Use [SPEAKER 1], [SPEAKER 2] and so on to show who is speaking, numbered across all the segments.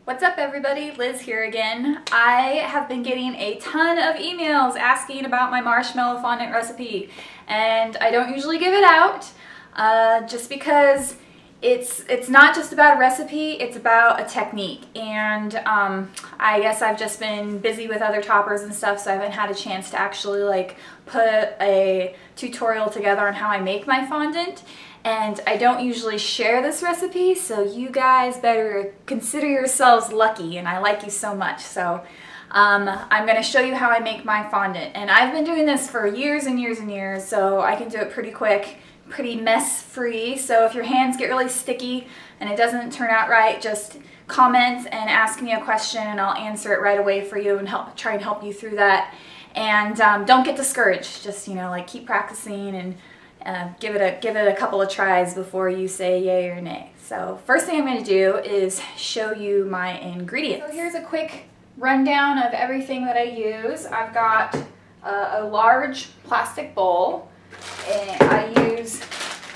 [SPEAKER 1] What's up everybody, Liz here again. I have been getting a ton of emails asking about my marshmallow fondant recipe, and I don't usually give it out just because it's not just about a recipe, it's about a technique. And I guess I've just been busy with other toppers and stuff, so I haven't had a chance to actually like put a tutorial together on how I make my fondant. And I don't usually share this recipe, so you guys better consider yourselves lucky, and I like you so much. So I'm going to show you how I make my fondant. And I've been doing this for years and years and years, so I can do it pretty quick, pretty mess-free. So if your hands get really sticky and it doesn't turn out right, just comment and ask me a question and I'll answer it right away for you and try and help you through that. And don't get discouraged. Just, you know, like keep practicing and give it a couple of tries before you say yay or nay. So first thing I'm going to do is show you my ingredients. So here's a quick rundown of everything that I use. I've got a large plastic bowl, and I use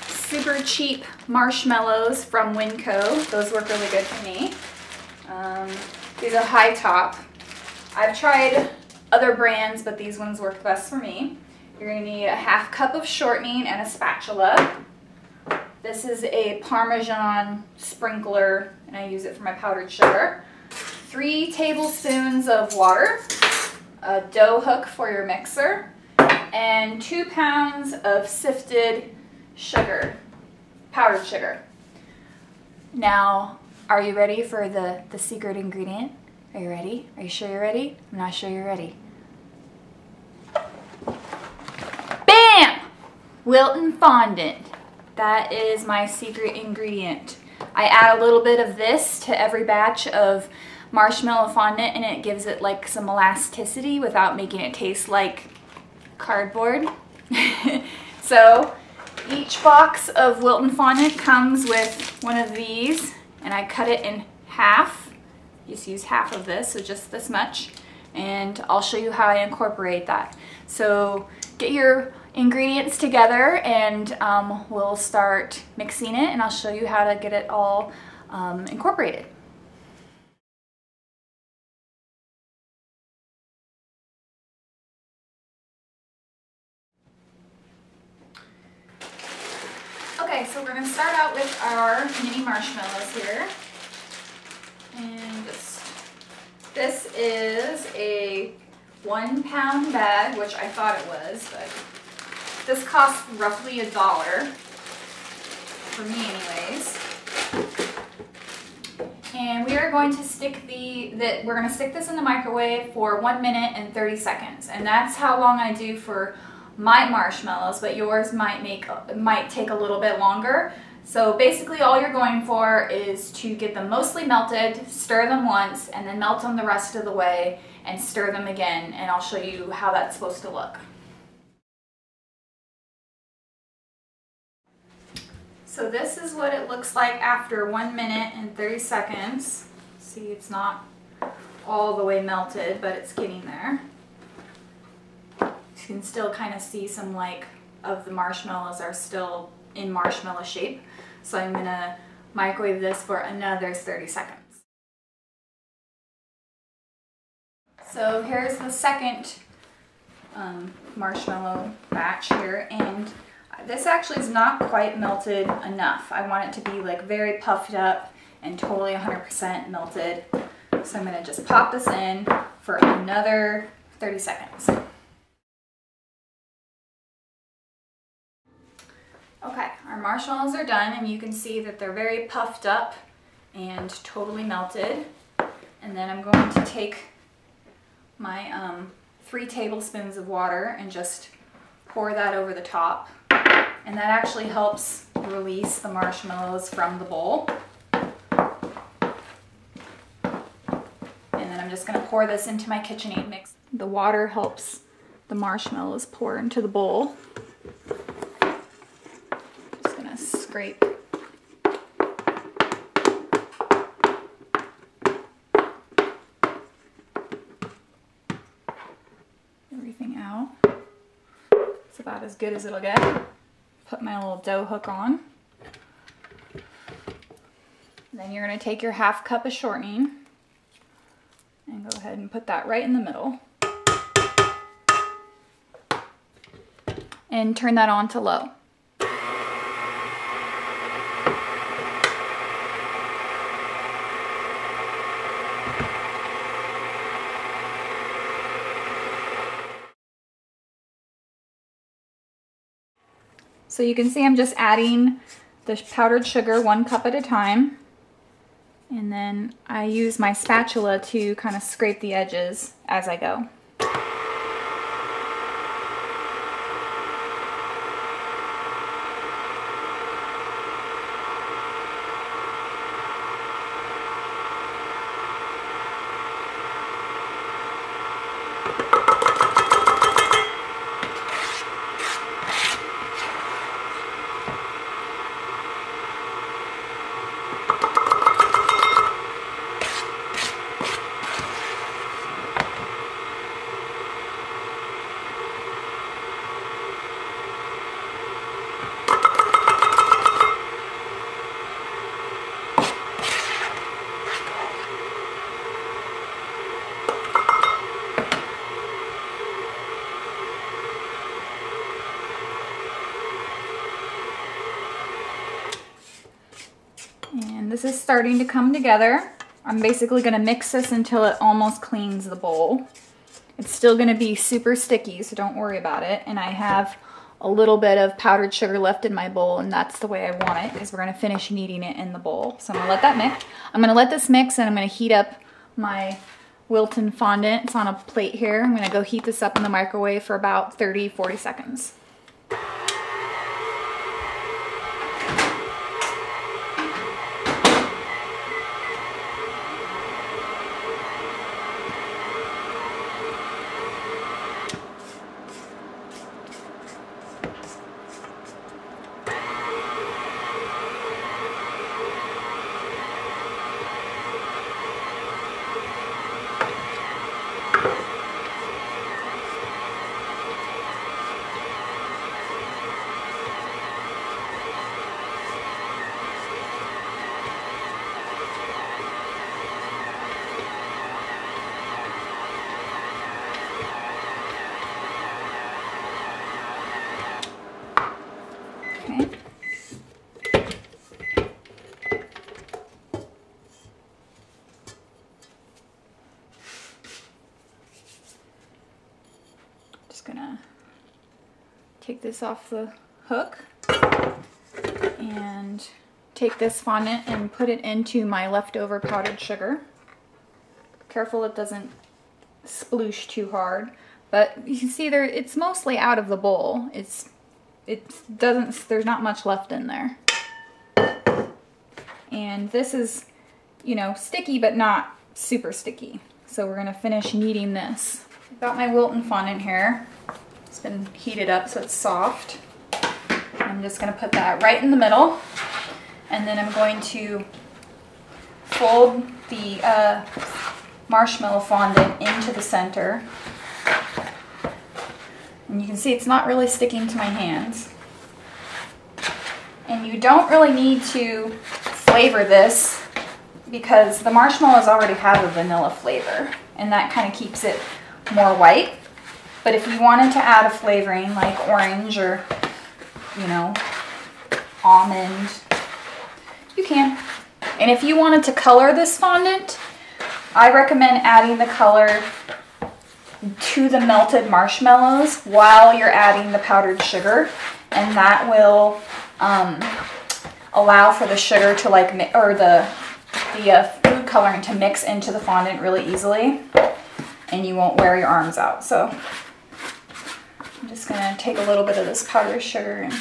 [SPEAKER 1] super cheap marshmallows from Winco. Those work really good for me. These are high top. I've tried other brands, but these ones work best for me. You're going to need a half cup of shortening and a spatula. This is a Parmesan sprinkler, and I use it for my powdered sugar. 3 tablespoons of water, a dough hook for your mixer, and 2 pounds of sifted sugar, powdered sugar. Now, are you ready for the secret ingredient? Are you ready? Are you sure you're ready? I'm not sure you're ready. Wilton fondant. That is my secret ingredient. I add a little bit of this to every batch of marshmallow fondant, and it gives it like some elasticity without making it taste like cardboard. So each box of Wilton fondant comes with one of these, and I cut it in half. Just use half of this, so just this much, and I'll show you how I incorporate that. So get your ingredients together and we'll start mixing it, and I'll show you how to get it all incorporated. Okay, so we're going to start out with our mini marshmallows here. And this is a 1 pound bag, which I thought it was, but this costs roughly $1 for me anyways. And we are going to stick this in the microwave for 1 minute and 30 seconds. And that's how long I do for my marshmallows, but yours might take a little bit longer. So basically all you're going for is to get them mostly melted, stir them once, and then melt them the rest of the way and stir them again, and I'll show you how that's supposed to look. So this is what it looks like after 1 minute and 30 seconds. See, it's not all the way melted, but it's getting there. You can still kind of see some of the marshmallows are still in marshmallow shape. So I'm gonna microwave this for another 30 seconds. So here's the second marshmallow batch here, and this actually is not quite melted enough. I want it to be like very puffed up and totally 100% melted. So I'm gonna just pop this in for another 30 seconds. Okay, our marshmallows are done, and you can see that they're very puffed up and totally melted. And then I'm going to take my 3 tablespoons of water and just pour that over the top. And that actually helps release the marshmallows from the bowl. And then I'm just going to pour this into my KitchenAid mix. The water helps the marshmallows pour into the bowl. Just going to scrape everything out. It's about as good as it'll get. Put my little dough hook on. Then you're going to take your half cup of shortening Go ahead and put that right in the middle. And turn that on to low. So you can see I'm just adding the powdered sugar 1 cup at a time. And then I use my spatula to kind of scrape the edges as I go. And this is starting to come together. I'm basically going to mix this until it almost cleans the bowl. It's still going to be super sticky, so don't worry about it. And I have a little bit of powdered sugar left in my bowl, and that's the way I want it, because we're going to finish kneading it in the bowl. So I'm going to let that mix. I'm going to let this mix, and I'm going to heat up my wilton fondant. It's on a plate here. I'm going to go heat this up in the microwave for about 30-40 seconds. Okay. Just gonna take this off the hook and take this fondant and put it into my leftover powdered sugar. Careful it doesn't sploosh too hard, but you can see there it's mostly out of the bowl. There's not much left in there. And this is, you know, sticky but not super sticky. So we're gonna finish kneading this. I've got my wilton fondant here. It's been heated up so it's soft. I'm just gonna put that right in the middle. And then I'm going to fold the marshmallow fondant into the center. And you can see it's not really sticking to my hands. And you don't really need to flavor this because the marshmallows already have a vanilla flavor, and that kind of keeps it more white. But if you wanted to add a flavoring like orange or, you know, almond, you can. And if you wanted to color this fondant, I recommend adding the color to the melted marshmallows while you're adding the powdered sugar, and that will allow for the sugar to the food coloring to mix into the fondant really easily, and you won't wear your arms out. So I'm just gonna take a little bit of this powdered sugar and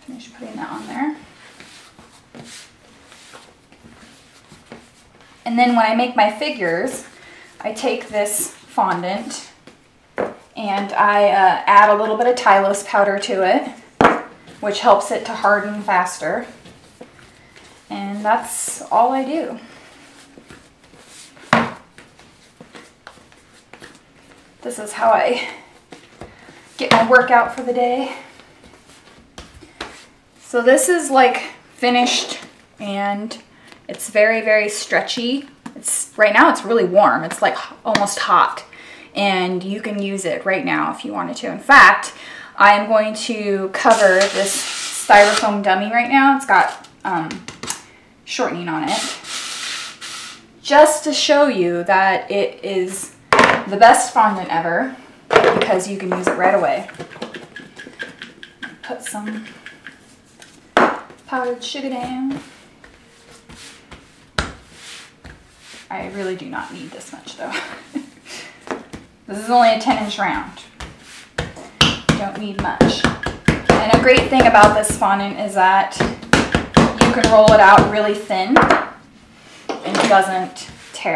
[SPEAKER 1] finish putting that on there. And then when I make my figures, I take this fondant and I add a little bit of Tylose powder to it, which helps it to harden faster. And that's all I do. This is how I get my workout for the day. So this is like finished, and it's very, very stretchy. It's right now it's really warm. It's like almost hot, and you can use it right now if you wanted to. In fact, I am going to cover this styrofoam dummy right now. It's got shortening on it, just to show you that it is the best fondant ever, because you can use it right away. Put some powdered sugar down. I really do not need this much though. This is only a 10-inch round. Don't need much. And a great thing about this fondant is that you can roll it out really thin and it doesn't tear.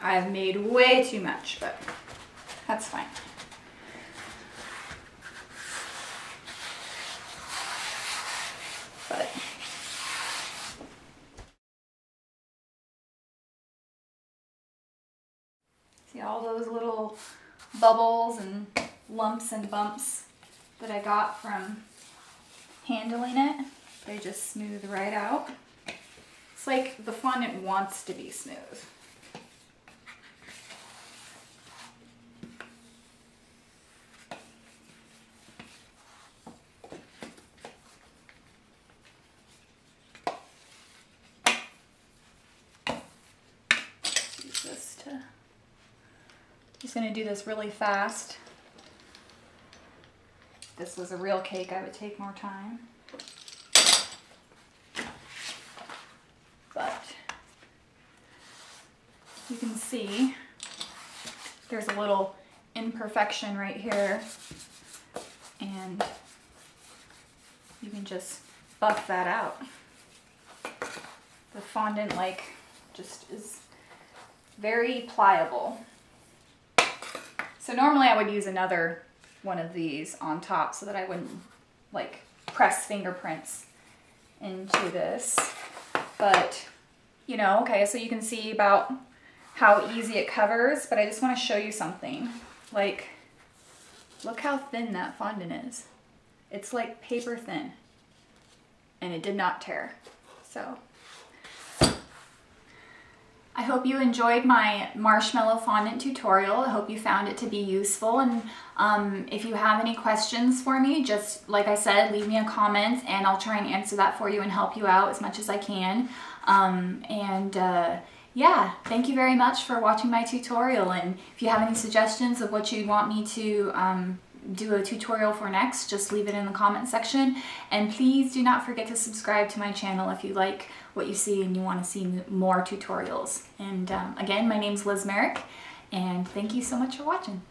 [SPEAKER 1] I've made way too much, but that's fine. But see all those little bubbles and lumps and bumps that I got from handling it? They just smooth right out. It's like the fondant wants to be smooth. Just gonna do this really fast. If this was a real cake, I would take more time. But you can see there's a little imperfection right here, and you can just buff that out. The fondant just is very pliable. So normally I would use another one of these on top so that I wouldn't press fingerprints into this. But, you know, okay, so you can see about how easy it covers, but I just want to show you something. Look how thin that fondant is. It's like paper thin, and it did not tear. So I hope you enjoyed my marshmallow fondant tutorial. I hope you found it to be useful, and if you have any questions for me, just like I said, leave me a comment and I'll try and answer that for you and help you out as much as I can. Yeah, thank you very much for watching my tutorial, and if you have any suggestions of what you want me to do a tutorial for next, just leave it in the comment section. And please do not forget to subscribe to my channel if you like what you see and you want to see more tutorials. And again, my name's Marek, and thank you so much for watching.